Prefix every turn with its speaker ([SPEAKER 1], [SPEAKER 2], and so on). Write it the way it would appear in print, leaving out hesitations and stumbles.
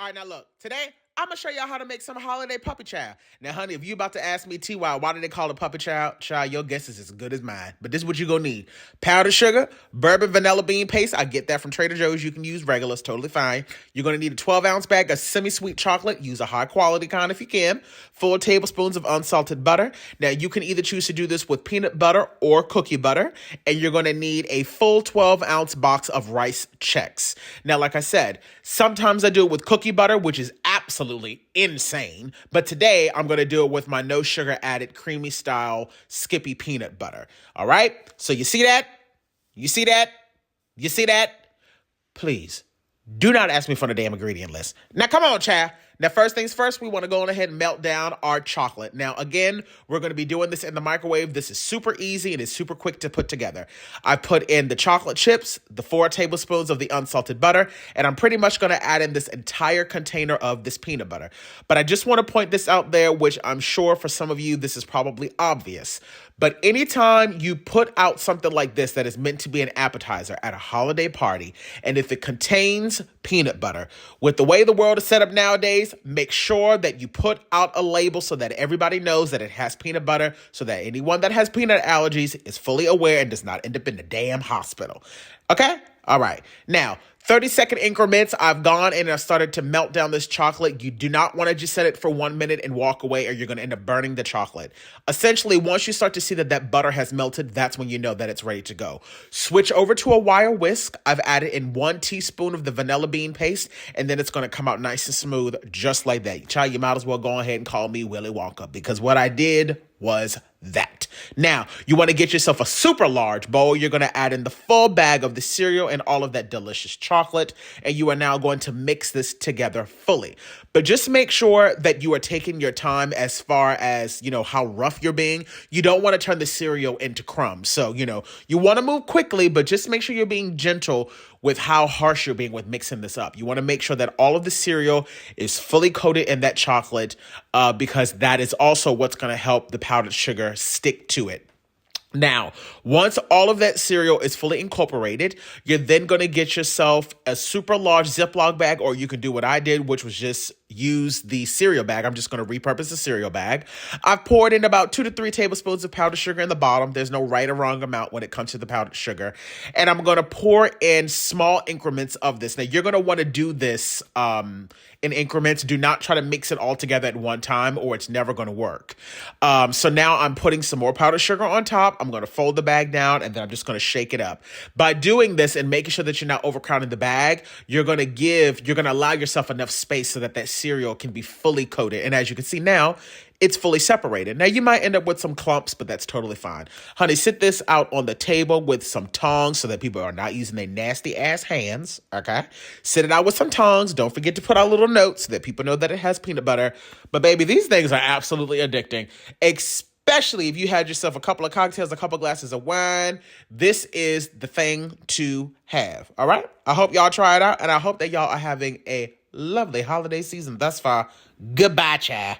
[SPEAKER 1] All right, now look, today I'm gonna show y'all how to make some holiday puppy chow. Now, honey, if you about to ask me, TY, why do they call it puppy chow? Child, your guess is as good as mine. But this is what you're gonna need. Powdered sugar, bourbon vanilla bean paste. I get that from Trader Joe's. You can use regular, it's totally fine. You're gonna need a 12-ounce bag of semi-sweet chocolate. Use a high-quality kind if you can. 4 tablespoons of unsalted butter. Now, you can either choose to do this with peanut butter or cookie butter. And you're gonna need a full 12-ounce box of rice checks. Now, like I said, sometimes I do it with cookie butter, which is absolutely insane. But today, I'm going to do it with my no sugar added creamy style Skippy peanut butter. All right? So you see that? You see that? You see that? Please, do not ask me for the damn ingredient list. Now, come on, Chow. Now, first things first, we want to go on ahead and melt down our chocolate. Now, again, we're going to be doing this in the microwave. This is super easy and it's super quick to put together. I put in the chocolate chips, the 4 tablespoons of the unsalted butter, and I'm pretty much going to add in this entire container of this peanut butter. But I just want to point this out there, which I'm sure for some of you, this is probably obvious. But anytime you put out something like this that is meant to be an appetizer at a holiday party, and if it contains peanut butter, with the way the world is set up nowadays, make sure that you put out a label so that everybody knows that it has peanut butter, so that anyone that has peanut allergies is fully aware and does not end up in the damn hospital. Okay? All right. Now, 30-second increments, I've gone and I've started to melt down this chocolate. You do not want to just set it for 1 minute and walk away, or you're going to end up burning the chocolate. Essentially, once you start to see that that butter has melted, that's when you know that it's ready to go. Switch over to a wire whisk. I've added in 1 teaspoon of the vanilla bean paste, and then it's going to come out nice and smooth, just like that. Child, you might as well go ahead and call me Willy Wonka, because what I did was that. Now, you want to get yourself a super large bowl. You're going to add in the full bag of the cereal and all of that delicious chocolate, and you are now going to mix this together fully. But just make sure that you are taking your time as far as, how rough you're being. You don't want to turn the cereal into crumbs. So, you want to move quickly, but just make sure you're being gentle with how harsh you're being with mixing this up. You want to make sure that all of the cereal is fully coated in that chocolate, because that is also what's going to help the powdered sugar stick to it. Now, once all of that cereal is fully incorporated, you're then going to get yourself a super large Ziploc bag, or you can do what I did, which was just use the cereal bag. I'm just going to repurpose the cereal bag. I've poured in about 2 to 3 tablespoons of powdered sugar in the bottom. There's no right or wrong amount when it comes to the powdered sugar. And I'm going to pour in small increments of this. Now, you're going to want to do this in increments. Do not try to mix it all together at one time, or it's never going to work. So now I'm putting some more powdered sugar on top. I'm going to fold the bag down, and then I'm just going to shake it up. By doing this and making sure that you're not overcrowding the bag, you're going to allow yourself enough space so that that cereal can be fully coated. And as you can see now, it's fully separated. Now, you might end up with some clumps, but that's totally fine. Honey, sit this out on the table with some tongs so that people are not using their nasty-ass hands, okay? Sit it out with some tongs. Don't forget to put out little notes so that people know that it has peanut butter. But, baby, these things are absolutely addicting, especially if you had yourself a couple of cocktails, a couple glasses of wine. This is the thing to have, all right? I hope y'all try it out, and I hope that y'all are having a lovely holiday season thus far. Goodbye, Chow.